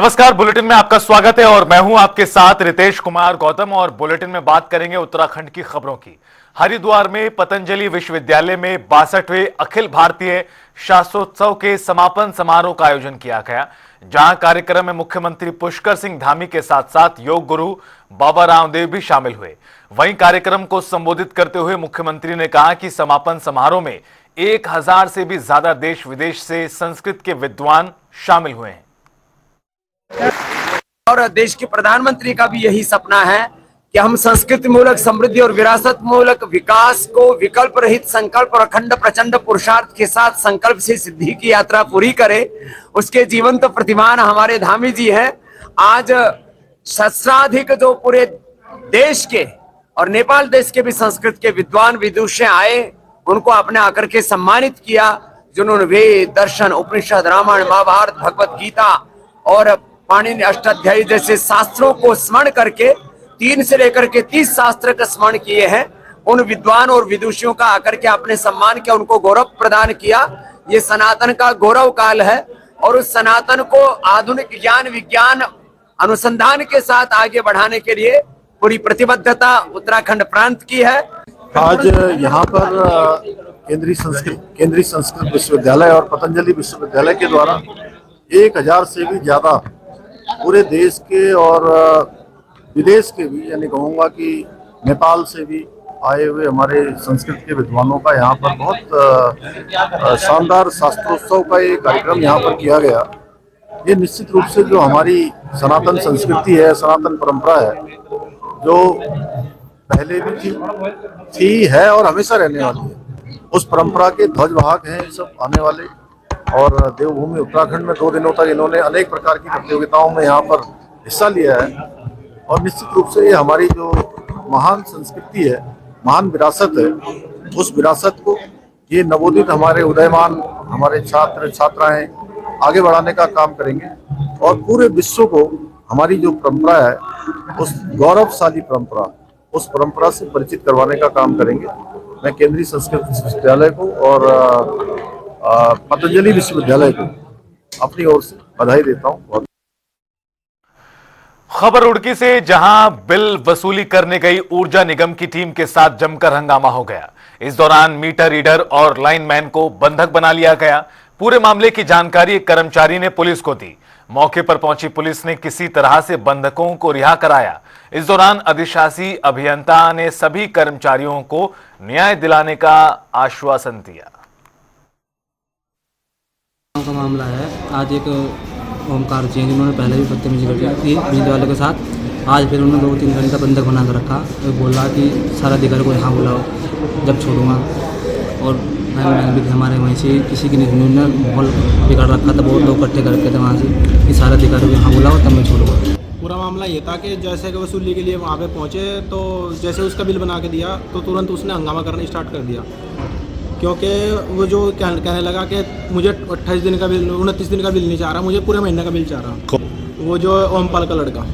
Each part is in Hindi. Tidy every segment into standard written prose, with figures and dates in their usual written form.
नमस्कार, बुलेटिन में आपका स्वागत है और मैं हूं आपके साथ रितेश कुमार गौतम। और बुलेटिन में बात करेंगे उत्तराखंड की खबरों की। हरिद्वार में पतंजलि विश्वविद्यालय में 62वें अखिल भारतीय शास्त्रोत्सव के समापन समारोह का आयोजन किया गया, जहां कार्यक्रम में मुख्यमंत्री पुष्कर सिंह धामी के साथ साथ योग गुरु बाबा रामदेव भी शामिल हुए। वहीं कार्यक्रम को संबोधित करते हुए मुख्यमंत्री ने कहा कि समापन समारोह में 1000 से भी ज्यादा देश विदेश से संस्कृत के विद्वान शामिल हुए हैं। और देश के प्रधानमंत्री का भी यही सपना है कि हम संस्कृति मूलक समृद्धि और विरासत मूलक विकास को विकल्प रहित संकल्प और अखंड प्रचंड पुरुषार्थ के साथ संकल्प से सिद्धि की यात्रा पूरी करें। उसके जीवंत प्रतिमान हमारे धामी जी हैं। आज सहस्राधिक जो पूरे देश के और नेपाल देश के भी संस्कृत के विद्वान विदुषी आए, उनको आपने आकर के सम्मानित किया, जिन्होंने वेद दर्शन उपनिषद रामायण महाभारत भगवत गीता और पाणिनि अष्टाध्यायी जैसे शास्त्रों को स्मरण करके 3 से लेकर के 30 शास्त्र का स्मरण किए हैं। उन विद्वान और विदुषियों का आकर के आपने सम्मान किया, उनको गौरव प्रदान किया। ये सनातन का गौरव काल है और उस सनातन को आधुनिक ज्ञान विज्ञान अनुसंधान के साथ आगे बढ़ाने के लिए पूरी प्रतिबद्धता उत्तराखंड प्रांत की है। आज यहाँ पर केंद्रीय संस्कृत विश्वविद्यालय और पतंजलि विश्वविद्यालय के द्वारा 1000 से भी ज्यादा पूरे देश के और विदेश के भी, यानी कहूँगा कि नेपाल से भी आए हुए हमारे संस्कृत के विद्वानों का यहाँ पर बहुत शानदार शास्त्रोत्सव का ये कार्यक्रम यहाँ पर किया गया। ये निश्चित रूप से जो हमारी सनातन संस्कृति है, सनातन परंपरा है, जो पहले भी थी है और हमेशा रहने वाली है, उस परंपरा के ध्वजवाहक हैं सब आने वाले। और देवभूमि उत्तराखंड में 2 दिनों तक इन्होंने अनेक प्रकार की प्रतियोगिताओं में यहाँ पर हिस्सा लिया है। और निश्चित रूप से ये हमारी जो महान संस्कृति है, महान विरासत है, उस विरासत को ये नवोदित हमारे उदयमान हमारे छात्र छात्राएं आगे बढ़ाने का काम करेंगे और पूरे विश्व को हमारी जो परंपरा है, उस गौरवशाली परंपरा, उस परंपरा से परिचित करवाने का काम करेंगे। मैं केंद्रीय संस्कृत विश्वविद्यालय को और पतंजलि विश्वविद्यालय को अपनी ओर से बधाई देता हूं। खबर रुड़की से, जहां बिल वसूली करने गई ऊर्जा निगम की टीम के साथ जमकर हंगामा हो गया। इस दौरान मीटर रीडर और लाइनमैन को बंधक बना लिया गया। पूरे मामले की जानकारी एक कर्मचारी ने पुलिस को दी। मौके पर पहुंची पुलिस ने किसी तरह से बंधकों को रिहा कराया। इस दौरान अधिशासी अभियंता ने सभी कर्मचारियों को न्याय दिलाने का आश्वासन दिया। का मामला है। आज एक ओमकार जी जिन्होंने पहले भी बदतमीजी कर थी मीडिया वाले के साथ, आज फिर उन्होंने 2-3 घंटा बंधक बना कर रखा। वो बोला कि सारा अधिकारी को यहाँ बुलाओ जब छोड़ूंगा। और मैं भी हमारे वहीं से किसी की नहीं, माहौल बिगाड़ रखा था, बहुत लोग इकट्ठे करके थे वहाँ से कि सारा अधिकारी को यहाँ बुलाओ तब मैं छोड़ूंगा। पूरा मामला ये था कि जैसे कि वसूली के लिए वहाँ पे पहुँचे तो जैसे उसका बिल बना के दिया तो तुरंत उसने हंगामा करना स्टार्ट कर दिया, क्योंकि वो जो कहने लगा कि मुझे 28 दिन का बिल 29 दिन का बिल नहीं चाह रहा, मुझे पूरे महीने का बिल चाह रहा। वो जो ओमपाल का लड़का।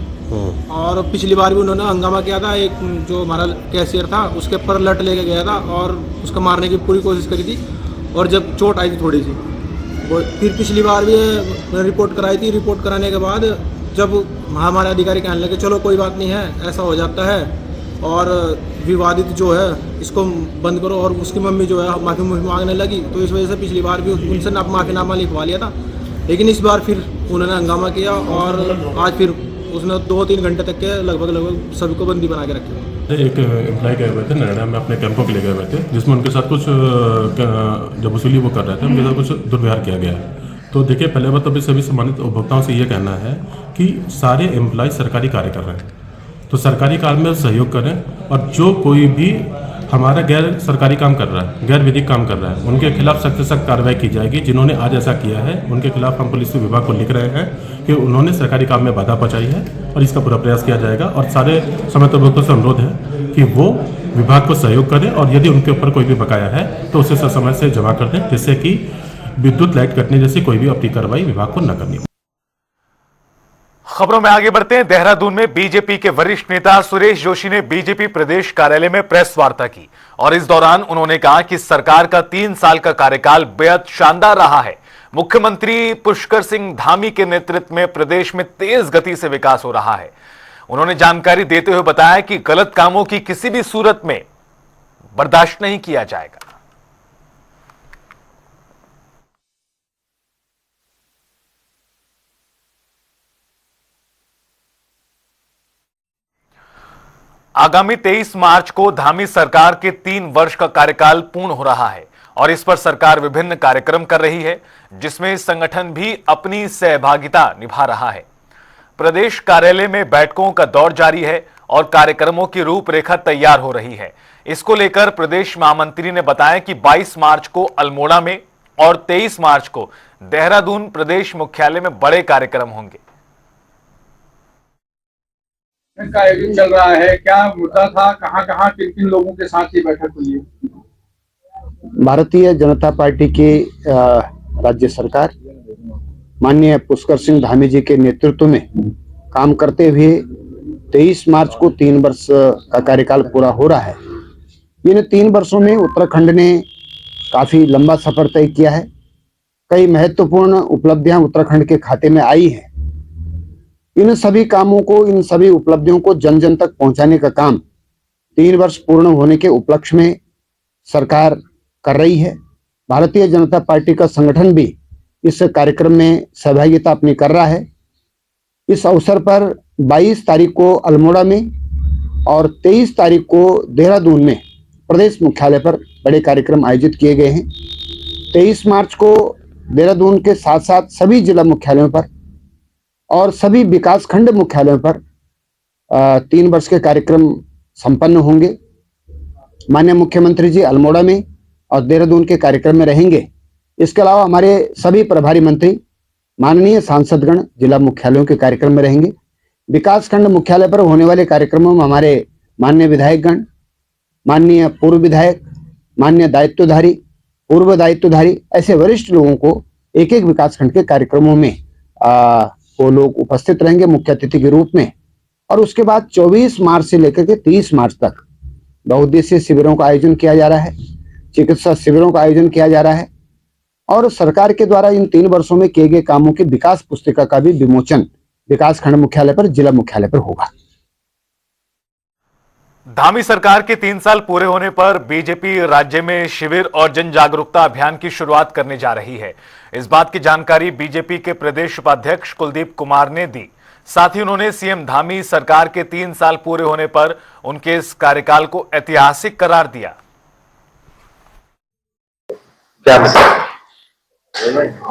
और पिछली बार भी उन्होंने हंगामा किया था। एक जो हमारा कैशियर था उसके ऊपर लट लेके गया था और उसको मारने की पूरी कोशिश करी थी। और जब चोट आई थी थोड़ी सी, वो फिर पिछली बार भी रिपोर्ट कराई थी। रिपोर्ट कराने के बाद जब हमारे अधिकारी कहने लगे चलो कोई बात नहीं है, ऐसा हो जाता है और विवादित जो है इसको बंद करो, और उसकी मम्मी जो है माफ़ी मांगने लगी, तो इस वजह से पिछली बार भी उनसे माफ़ीनामा लिखवा लिया था। लेकिन इस बार फिर उन्होंने हंगामा किया और आज फिर उसने 2-3 घंटे तक के लगभग सभी को बंदी बना के रखे। एक एम्प्लॉय गए हुए थे नोएडा में, अपने कैंपों के लिए गए हुए थे, जिसमें उनके साथ कुछ जब वसूली वो कर रहे थे उनके साथ कुछ दुर्व्यवहार किया गया है। तो देखिए, पहले बात तो सभी सम्मानित उपभोक्ताओं से ये कहना है कि सारे एम्प्लॉय सरकारी कार्य कर रहे हैं, तो सरकारी काम में सहयोग करें। और जो कोई भी हमारा गैर सरकारी काम कर रहा है, गैर विधिक काम कर रहा है, उनके खिलाफ सख्त से सख्त कार्रवाई की जाएगी। जिन्होंने आज ऐसा किया है उनके खिलाफ हम पुलिस विभाग को लिख रहे हैं कि उन्होंने सरकारी काम में बाधा पहुंचाई है और इसका पूरा प्रयास किया जाएगा। और सारे समस्त उपभोक्ताओं से अनुरोध है कि वो विभाग को सहयोग करें और यदि उनके ऊपर कोई भी बकाया है तो उसे समय से जमा कर दें, जिससे कि विद्युत लाइट कटने जैसी कोई भी अपनी कार्रवाई विभाग को न करनी हो। खबरों में आगे बढ़ते हैं। देहरादून में बीजेपी के वरिष्ठ नेता सुरेश जोशी ने बीजेपी प्रदेश कार्यालय में प्रेस वार्ता की और इस दौरान उन्होंने कहा कि सरकार का 3 साल का कार्यकाल बेहद शानदार रहा है। मुख्यमंत्री पुष्कर सिंह धामी के नेतृत्व में प्रदेश में तेज गति से विकास हो रहा है। उन्होंने जानकारी देते हुए बताया कि गलत कामों की किसी भी सूरत में बर्दाश्त नहीं किया जाएगा। आगामी 23 मार्च को धामी सरकार के 3 वर्ष का कार्यकाल पूर्ण हो रहा है और इस पर सरकार विभिन्न कार्यक्रम कर रही है, जिसमें संगठन भी अपनी सहभागिता निभा रहा है। प्रदेश कार्यालय में बैठकों का दौर जारी है और कार्यक्रमों की रूपरेखा तैयार हो रही है। इसको लेकर प्रदेश महामंत्री ने बताया कि 22 मार्च को अल्मोड़ा में और 23 मार्च को देहरादून प्रदेश मुख्यालय में बड़े कार्यक्रम होंगे। का आयोजन चल रहा है, क्या मुद्दा था, कहां कहां किन किन लोगों के साथ ये बैठक हुई है? भारतीय जनता पार्टी की राज्य सरकार माननीय पुष्कर सिंह धामी जी के नेतृत्व में काम करते हुए 23 मार्च को 3 वर्ष का कार्यकाल पूरा हो रहा है। इन 3 वर्षों में उत्तराखंड ने काफी लंबा सफर तय किया है। कई महत्वपूर्ण उपलब्धियां उत्तराखंड के खाते में आई हैं। इन सभी कामों को, इन सभी उपलब्धियों को जन जन तक पहुंचाने का काम 3 वर्ष पूर्ण होने के उपलक्ष्य में सरकार कर रही है। भारतीय जनता पार्टी का संगठन भी इस कार्यक्रम में सहभागिता अपनी कर रहा है। इस अवसर पर 22 तारीख को अल्मोड़ा में और 23 तारीख को देहरादून में प्रदेश मुख्यालय पर बड़े कार्यक्रम आयोजित किए गए हैं। 23 मार्च को देहरादून के साथ साथ सभी जिला मुख्यालयों पर और सभी विकासखंड मुख्यालयों पर 3 वर्ष के कार्यक्रम संपन्न होंगे। माननीय मुख्यमंत्री जी अल्मोड़ा में और देहरादून के कार्यक्रम में रहेंगे। इसके अलावा हमारे सभी प्रभारी मंत्री, माननीय सांसदगण जिला मुख्यालयों के कार्यक्रम में रहेंगे। विकासखंड मुख्यालय पर होने वाले कार्यक्रमों में हमारे माननीय विधायकगण, माननीय पूर्व विधायक, माननीय दायित्वधारी, पूर्व दायित्वधारी, ऐसे वरिष्ठ लोगों को एक एक विकासखंड के कार्यक्रमों में वो लोग उपस्थित रहेंगे मुख्य अतिथि के रूप में। और उसके बाद 24 मार्च से लेकर के 30 मार्च तक बहुउद्देशीय शिविरों का आयोजन किया जा रहा है, चिकित्सा शिविरों का आयोजन किया जा रहा है और सरकार के द्वारा इन 3 वर्षों में किए गए कामों की विकास पुस्तिका का भी विमोचन विकासखंड मुख्यालय पर, जिला मुख्यालय पर होगा। धामी सरकार के 3 साल पूरे होने पर बीजेपी राज्य में शिविर और जन जागरूकता अभियान की शुरुआत करने जा रही है। इस बात की जानकारी बीजेपी के प्रदेश उपाध्यक्ष कुलदीप कुमार ने दी। साथ ही उन्होंने सीएम धामी सरकार के 3 साल पूरे होने पर उनके इस कार्यकाल को ऐतिहासिक करार दिया।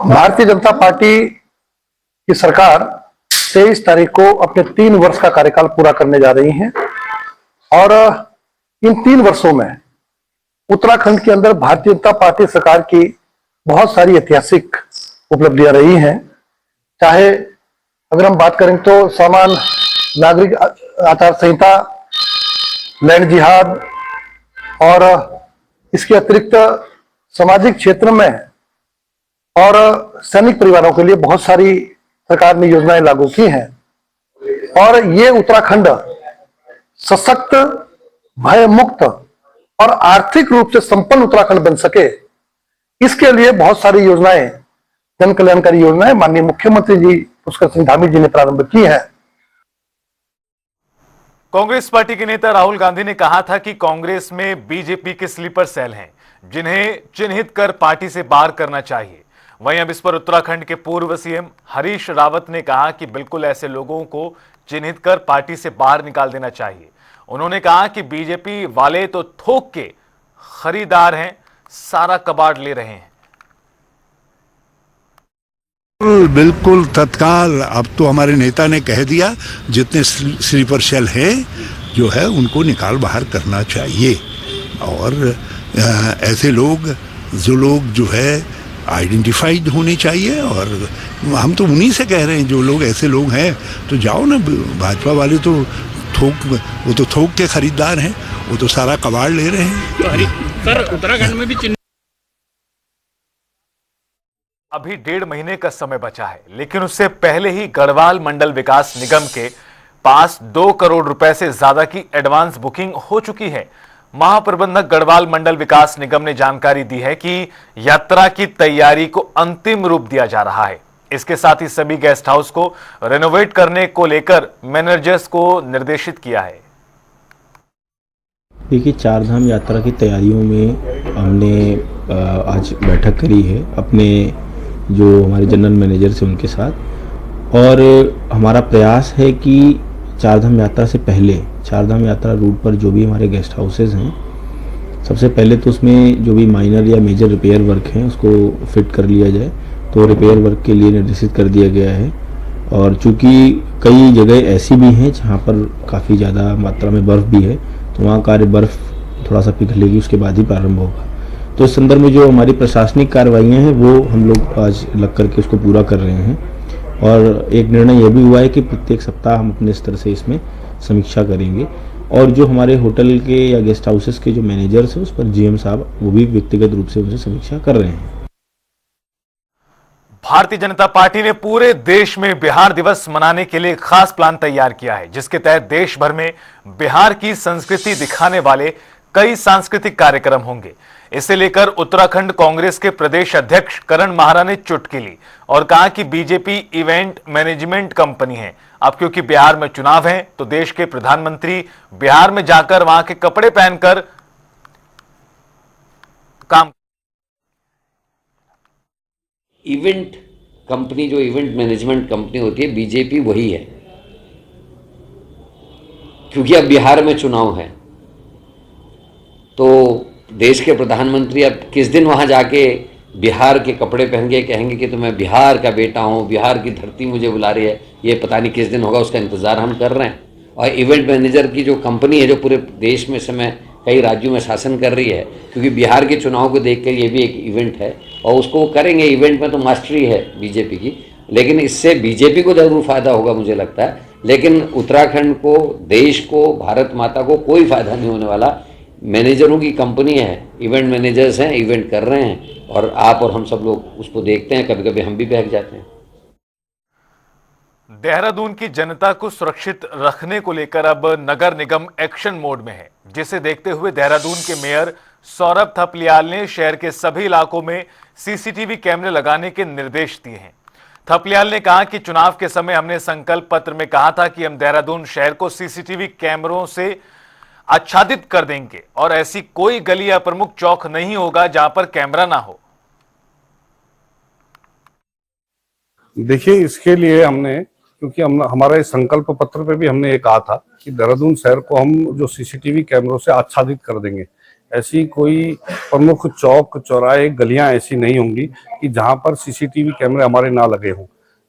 भारतीय जनता पार्टी की सरकार 23 तारीख को अपने 3 वर्ष का कार्यकाल पूरा करने जा रही है और इन 3 वर्षों में उत्तराखंड के अंदर भारतीय जनता पार्टी सरकार की बहुत सारी ऐतिहासिक उपलब्धियां रही हैं। चाहे अगर हम बात करें तो समान नागरिक आचार संहिता, लैंड जिहाद और इसके अतिरिक्त सामाजिक क्षेत्र में और सैनिक परिवारों के लिए बहुत सारी सरकार ने योजनाएं लागू की हैं और ये उत्तराखंड सशक्त, भय मुक्त और आर्थिक रूप से संपन्न उत्तराखंड बन सके, इसके लिए बहुत सारी योजनाएं, जन कल्याणकारी योजनाएं माननीय मुख्यमंत्री जी पुष्कर सिंह धामी जी ने प्रारंभ की है। कांग्रेस पार्टी के नेता राहुल गांधी ने कहा था कि कांग्रेस में बीजेपी के स्लीपर सेल हैं, जिन्हें चिन्हित कर पार्टी से बाहर करना चाहिए। वहीं अब इस पर उत्तराखंड के पूर्व सीएम हरीश रावत ने कहा कि बिल्कुल ऐसे लोगों को चिन्हित कर पार्टी से बाहर निकाल देना चाहिए। उन्होंने कहा कि बीजेपी वाले तो थोक के खरीदार हैं, सारा कबाड़ ले रहे हैं। बिल्कुल तत्काल अब तो हमारे नेता ने कह दिया, जितने स्लीपर सेल हैं जो है उनको निकाल बाहर करना चाहिए और ऐसे लोग जो है आइडेंटिफाइड होने चाहिए और हम तो उन्हीं से कह रहे हैं, जो लोग ऐसे लोग हैं तो जाओ ना, भाजपा वाले तो वो तो थोक के खरीदार हैं, वो तो सारा कबाड़ ले रहे हैं। तो सर उत्तराखंड में भी अभी 1.5 महीने का समय बचा है, लेकिन उससे पहले ही गढ़वाल मंडल विकास निगम के पास 2 करोड़ रुपए से ज्यादा की एडवांस बुकिंग हो चुकी है। महाप्रबंधक गढ़वाल मंडल विकास निगम ने जानकारी दी है कि यात्रा की तैयारी को अंतिम रूप दिया जा रहा है। इसके साथ ही सभी गेस्ट हाउस को रेनोवेट करने को लेकर मैनेजर्स को निर्देशित किया है। देखिए, चारधाम यात्रा की तैयारियों में हमने आज बैठक करी है अपने जो हमारे जनरल मैनेजर हैं उनके साथ, और हमारा प्रयास है कि चारधाम यात्रा से पहले चारधाम यात्रा रूट पर जो भी हमारे गेस्ट हाउसेज हैं, सबसे पहले तो उसमें जो भी माइनर या मेजर रिपेयर वर्क हैं उसको फिट कर लिया जाए। तो रिपेयर वर्क के लिए निर्देशित कर दिया गया है। और चूँकि कई जगह ऐसी भी हैं जहाँ पर काफ़ी ज़्यादा मात्रा में बर्फ़ भी है, तो वहाँ कार्य बर्फ़ थोड़ा सा पिघलेगी, उसके बाद ही प्रारंभ होगा। तो इस संदर्भ में जो हमारी प्रशासनिक कार्रवाइयाँ हैं वो हम लोग आज लग करके उसको पूरा कर रहे हैं। और एक निर्णय यह भी हुआ है कि प्रत्येक सप्ताह हम अपने स्तर से इसमें समीक्षा करेंगे, और जो हमारे होटल के या गेस्ट हाउसेस के जो मैनेजर्स हैं उस पर जीएम साहब वो भी व्यक्तिगत रूप से उनसे समीक्षा कर रहे हैं। भारतीय जनता पार्टी ने पूरे देश में बिहार दिवस मनाने के लिए खास प्लान तैयार किया है, जिसके तहत देश भर में बिहार की संस्कृति दिखाने वाले कई सांस्कृतिक कार्यक्रम होंगे। इसे लेकर उत्तराखंड कांग्रेस के प्रदेश अध्यक्ष करण माहरा ने चुटकी ली और कहा कि बीजेपी इवेंट मैनेजमेंट कंपनी है। अब क्योंकि बिहार में चुनाव है तो देश के प्रधानमंत्री बिहार में जाकर वहां के कपड़े पहनकर काम। इवेंट कंपनी, जो इवेंट मैनेजमेंट कंपनी होती है, बीजेपी वही है। क्योंकि अब बिहार में चुनाव है तो देश के प्रधानमंत्री अब किस दिन वहां जाके बिहार के कपड़े पहन के कहेंगे कि तो मैं बिहार का बेटा हूं, बिहार की धरती मुझे बुला रही है, ये पता नहीं किस दिन होगा, उसका इंतजार हम कर रहे हैं। और इवेंट मैनेजर की जो कंपनी है जो पूरे देश में समय कई राज्यों में शासन कर रही है, क्योंकि बिहार के चुनाव को देखकर ये भी एक इवेंट है और उसको वो करेंगे। इवेंट में तो मास्टरी है बीजेपी की, लेकिन इससे बीजेपी को जरूर फायदा होगा मुझे लगता है, लेकिन उत्तराखंड को, देश को, भारत माता को कोई फायदा नहीं होने वाला। मैनेजरों की कंपनी है, इवेंट मैनेजर्स हैं, इवेंट कर रहे हैं और आप और हम सब लोग उसको देखते हैं, कभी कभी हम भी बहक जाते हैं। देहरादून की जनता को सुरक्षित रखने को लेकर अब नगर निगम एक्शन मोड में है, जिसे देखते हुए देहरादून के मेयर सौरभ थपलियाल ने शहर के सभी इलाकों में सीसीटीवी कैमरे लगाने के निर्देश दिए हैं। थपलियाल ने कहा कि चुनाव के समय हमने संकल्प पत्र में कहा था कि हम देहरादून शहर को सीसीटीवी कैमरों से आच्छादित कर देंगे और ऐसी कोई गली या प्रमुख चौक नहीं होगा जहां पर कैमरा ना हो। देखिए, इसके लिए हमने, क्योंकि हमारे संकल्प पत्र पे भी हमने ये कहा था कि देहरादून शहर को हम जो सीसीटीवी कैमरों से आच्छादित कर देंगे। ऐसी कोई प्रमुख चौक, चौराहे, गलियां ऐसी नहीं होंगी कि जहां पर सीसीटीवी कैमरे हमारे ना लगे हों।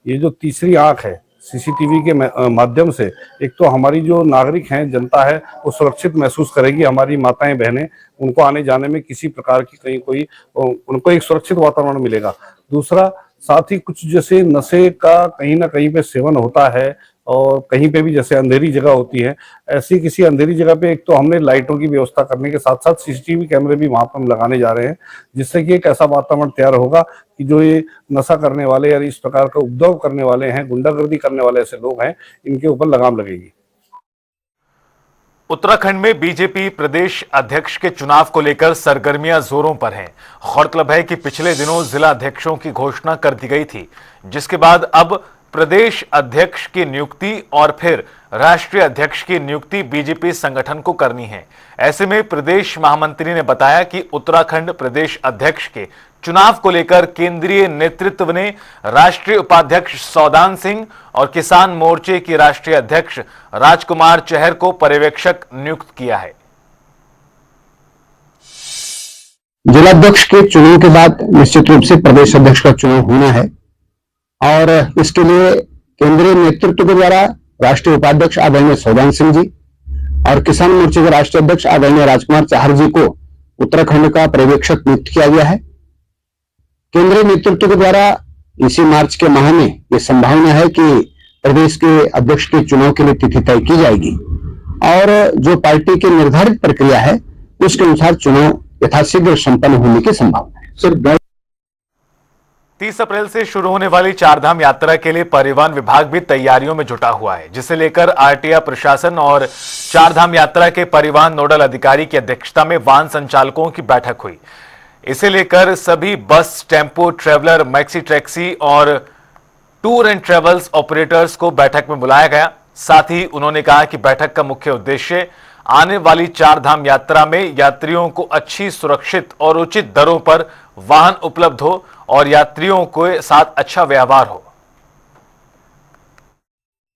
ये जो तीसरी आंख है सीसीटीवी के माध्यम से, एक तो हमारी जो नागरिक हैं, जनता है, वो सुरक्षित महसूस करेगी। हमारी माताएं, बहनें, उनको आने जाने में किसी प्रकार की कहीं कोई उनको एक सुरक्षित वातावरण मिलेगा। दूसरा, साथ ही कुछ जैसे नशे का कहीं ना कहीं पे सेवन होता है और कहीं पे भी जैसे अंधेरी जगह होती है, ऐसी किसी अंधेरी जगह पे एक तो हमने लाइटों की व्यवस्था करने के साथ साथ सीसीटीवी कैमरे भी वहां पर हम लगाने जा रहे हैं, जिससे कि एक ऐसा वातावरण तैयार होगा कि जो ये नशा करने वाले या इस प्रकार का उपद्रव करने वाले हैं, गुंडागर्दी करने वाले ऐसे लोग हैं, इनके ऊपर लगाम लगेगी। उत्तराखंड में बीजेपी प्रदेश अध्यक्ष के चुनाव को लेकर सरगर्मियां जोरों पर हैं। गौरतलब है कि पिछले दिनों जिला अध्यक्षों की घोषणा कर दी गई थी, जिसके बाद अब प्रदेश अध्यक्ष की नियुक्ति और फिर राष्ट्रीय अध्यक्ष की नियुक्ति बीजेपी संगठन को करनी है। ऐसे में प्रदेश महामंत्री ने बताया कि उत्तराखंड प्रदेश अध्यक्ष के चुनाव को लेकर केंद्रीय नेतृत्व ने राष्ट्रीय उपाध्यक्ष सौदान सिंह और किसान मोर्चे की राष्ट्रीय अध्यक्ष राजकुमार चहर को पर्यवेक्षक नियुक्त किया है। जिलाध्यक्ष के चुनाव के बाद निश्चित रूप से प्रदेश अध्यक्ष का चुनाव होना है और इसके लिए केंद्रीय नेतृत्व के द्वारा राष्ट्रीय उपाध्यक्ष आदरणीय सौदान सिंह जी और किसान मोर्चे के राष्ट्रीय अध्यक्ष आदरणीय राजकुमार चहर जी को उत्तराखंड का पर्यवेक्षक नियुक्त किया गया है। केंद्रीय नेतृत्व के द्वारा इसी मार्च के माह में ये संभावना है कि प्रदेश के अध्यक्ष के चुनाव के लिए तिथि तय की जाएगी और जो पार्टी की निर्धारित प्रक्रिया है उसके अनुसार चुनाव यथाशीघ्र संपन्न होने की संभावना है। 30 अप्रैल से शुरू होने वाली चारधाम यात्रा के लिए परिवहन विभाग भी तैयारियों में जुटा हुआ है, जिसे लेकर आरटीआई प्रशासन और चारधाम यात्रा के परिवहन नोडल अधिकारी की अध्यक्षता में वाहन संचालकों की बैठक हुई। इसे लेकर सभी बस, टेम्पो, ट्रेवलर, मैक्सी टैक्सी और टूर एंड ट्रेवल्स ऑपरेटर्स को बैठक में बुलाया गया। साथ ही उन्होंने कहा कि बैठक का मुख्य उद्देश्य आने वाली चारधाम यात्रा में यात्रियों को अच्छी, सुरक्षित और उचित दरों पर वाहन उपलब्ध हो और यात्रियों के साथ अच्छा व्यवहार हो।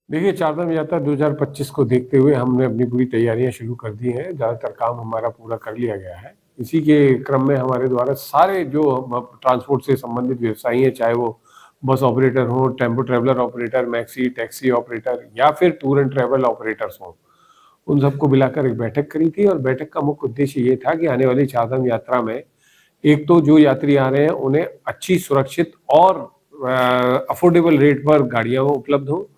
देखिए, चारधाम यात्रा 2025 को देखते हुए हमने अपनी पूरी तैयारियां शुरू कर दी हैं। ज़्यादातर काम हमारा पूरा कर लिया गया है। इसी के क्रम में हमारे द्वारा सारे जो ट्रांसपोर्ट से संबंधित व्यवसायी हैं, चाहे वो बस ऑपरेटर हो, tempo traveller operator, maxi taxi operator या फिर टूर एंड ट्रैवल ऑपरेटर्स हों, उन सबको मिलाकर एक बैठक करी थी। और बैठक का मुख्य उद्देश्य ये था कि आने वाली चारधाम यात्रा में एक तो जो यात्री आ रहे हैं उन्हें अच्छी, सुरक्षित और अफोर्डेबल रेट पर गाड़ियां उपलब्ध हो।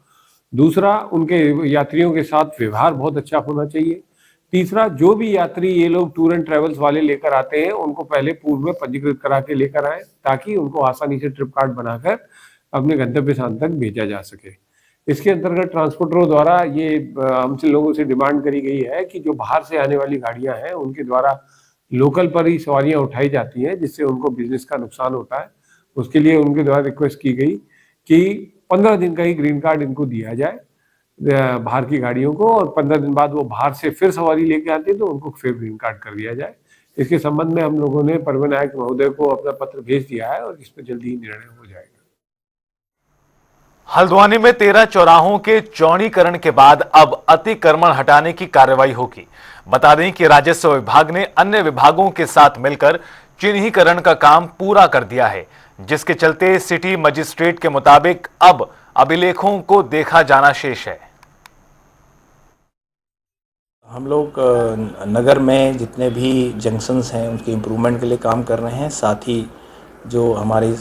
दूसरा, उनके यात्रियों के साथ व्यवहार बहुत अच्छा होना चाहिए। तीसरा, जो भी यात्री ये लोग टूर एंड ट्रेवल्स वाले लेकर आते हैं उनको पहले पूर्व में पंजीकृत करा के लेकर आए, ताकि उनको आसानी से ट्रिप कार्ड बनाकर अपने गंतव्य स्थान तक भेजा जा सके। इसके अंतर्गत ट्रांसपोर्टरों द्वारा ये हमसे लोगों से डिमांड करी गई है कि जो बाहर से आने वाली गाड़ियां हैं उनके द्वारा लोकल पर ही सवारियां उठाई जाती हैं, जिससे उनको बिजनेस का नुकसान होता है। उसके लिए उनके द्वारा रिक्वेस्ट की गई कि 15 दिन का ही ग्रीन कार्ड इनको दिया जाए बाहर की गाड़ियों को, और 15 दिन बाद वो बाहर से फिर सवारी लेके आते हैं तो उनको फिर ग्रीन कार्ड कर दिया जाए। इसके संबंध में हम लोगों ने परिवहन आयुक्त महोदय को अपना पत्र भेज दिया है और इस पर जल्दी ही निर्णय हो जाएगा। हल्द्वानी में 13 चौराहों के चौड़ीकरण के बाद अब अतिक्रमण हटाने की कार्रवाई होगी। बता दें कि राजस्व विभाग ने अन्य विभागों के साथ मिलकर चिन्हीकरण का काम पूरा कर दिया है, जिसके चलते सिटी मजिस्ट्रेट के मुताबिक अब अभिलेखों को देखा जाना शेष है। हम लोग नगर में जितने भी जंक्शंस हैं उनके इम्प्रूवमेंट के लिए काम कर रहे हैं। साथ ही जो हमारे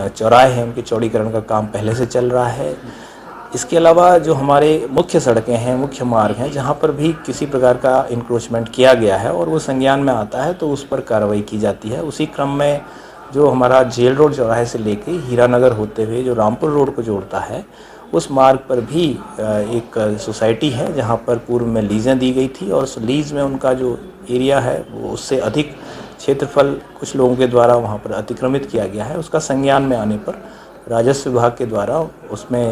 चौराहे हैं उनके चौड़ीकरण का काम पहले से चल रहा है। इसके अलावा जो हमारे मुख्य सड़कें हैं, मुख्य मार्ग हैं, जहां पर भी किसी प्रकार का इंक्रोचमेंट किया गया है और वो संज्ञान में आता है तो उस पर कार्रवाई की जाती है। उसी क्रम में जो हमारा जेल रोड चौराहे से लेके हीरानगर होते हुए जो रामपुर रोड को जोड़ता है, उस मार्ग पर भी एक सोसाइटी है जहां पर पूर्व में लीजें दी गई थी और उस लीज में उनका जो एरिया है वो उससे अधिक क्षेत्रफल कुछ लोगों के द्वारा वहां पर अतिक्रमित किया गया है। उसका संज्ञान में आने पर राजस्व विभाग के द्वारा उसमें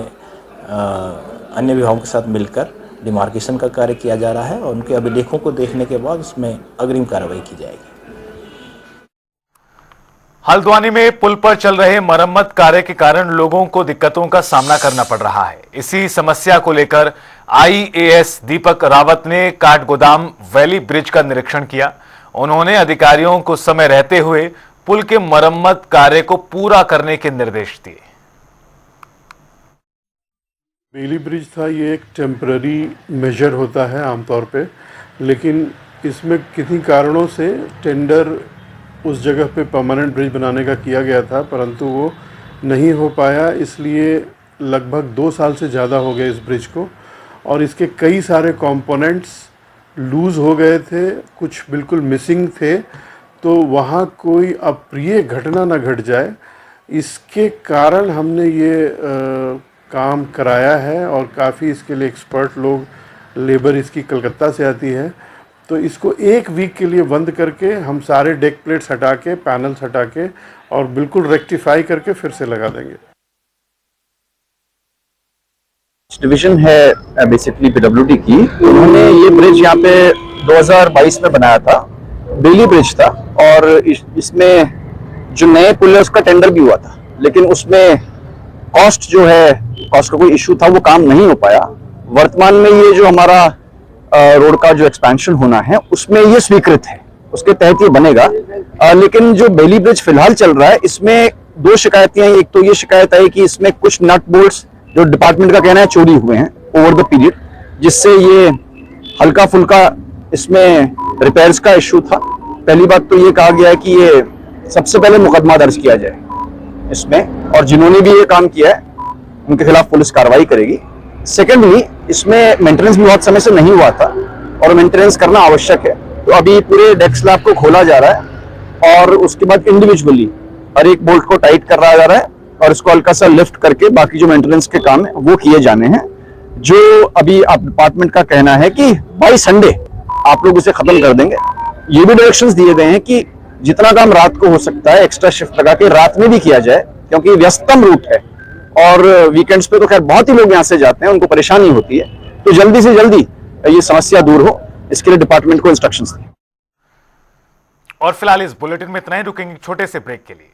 अन्य विभागों के साथ मिलकर डिमार्केशन का कार्य किया जा रहा है और उनके अभिलेखों को देखने के बाद उसमें अग्रिम कार्रवाई की जाएगी। हल्द्वानी में पुल पर चल रहे मरम्मत कार्य के कारण लोगों को दिक्कतों का सामना करना पड़ रहा है। इसी समस्या को लेकर आईएएस दीपक रावत ने काठगोदाम वैली ब्रिज का निरीक्षण किया। उन्होंने अधिकारियों को समय रहते हुए पुल के मरम्मत कार्य को पूरा करने के निर्देश दिए। बेली ब्रिज था, ये एक टेम्पररी मेजर होता है आमतौर पे, लेकिन इसमें किन्हीं कारणों से टेंडर उस जगह पे परमानेंट ब्रिज बनाने का किया गया था, परंतु वो नहीं हो पाया। इसलिए लगभग 2 साल से ज़्यादा हो गए इस ब्रिज को और इसके कई सारे कंपोनेंट्स लूज़ हो गए थे, कुछ बिल्कुल मिसिंग थे। तो वहाँ कोई अप्रिय घटना न घट जाए, इसके कारण हमने ये काम कराया है और काफ़ी इसके लिए एक्सपर्ट लोग, लेबर इसकी कलकत्ता से आती है। तो इसको 1 वीक के लिए बंद करके हम सारे डेक प्लेट्स हटा के, पैनल्स हटा के और बिल्कुल रेक्टिफाई करके फिर से लगा देंगे। डिवीजन है बेसिकली पीडब्ल्यूडी की, उन्होंने ये ब्रिज यहाँ पे 2022 में बनाया था, बेली ब्रिज था और इसमें जो नए पुल है उसका टेंडर भी हुआ था, लेकिन उसमें कॉस्ट जो है, कॉस्ट का कोई इशू था, वो काम नहीं हो पाया। वर्तमान में ये जो हमारा रोड का जो एक्सपेंशन होना है उसमें ये स्वीकृत है, उसके तहत ये बनेगा। लेकिन जो बेली ब्रिज फिलहाल चल रहा है इसमें 2 शिकायतें हैं। एक तो ये शिकायत है कि इसमें कुछ नट बोल्ट्स जो डिपार्टमेंट का कहना है चोरी हुए हैं ओवर द पीरियड, जिससे ये हल्का फुल्का इसमें रिपेयर्स का इशू था। पहली बात तो ये कहा गया है कि ये सबसे पहले मुकदमा दर्ज किया जाए इसमें, और जिन्होंने भी ये काम किया है उनके खिलाफ पुलिस कार्रवाई करेगी। सेकेंडली, इसमें मेंटेनेंस भी बहुत समय से नहीं हुआ था और मेंटेनेंस करना आवश्यक है। तो अभी पूरे डेक स्लैब को खोला जा रहा है और उसके बाद इंडिविजुअली हर एक बोल्ट को टाइट कर रहा जा रहा है और इसको हल्का सा लिफ्ट करके बाकी जो मेंटेनेंस के काम है वो किए जाने हैं। जो अभी आप डिपार्टमेंट का कहना है कि बाय संडे आप लोग इसे खत्म कर देंगे, ये भी डायरेक्शंस दिए गए हैं कि जितना काम रात को हो सकता है एक्स्ट्रा शिफ्ट लगा के रात में भी किया जाए, क्योंकि व्यस्तम रूट है और वीकेंड्स पे तो खैर बहुत ही लोग यहाँ से जाते हैं, उनको परेशानी होती है। तो जल्दी से जल्दी ये समस्या दूर हो, इसके लिए डिपार्टमेंट को इंस्ट्रक्शंस दें। और फिलहाल इस बुलेटिन में इतना ही, रुकेंगे छोटे से ब्रेक के लिए।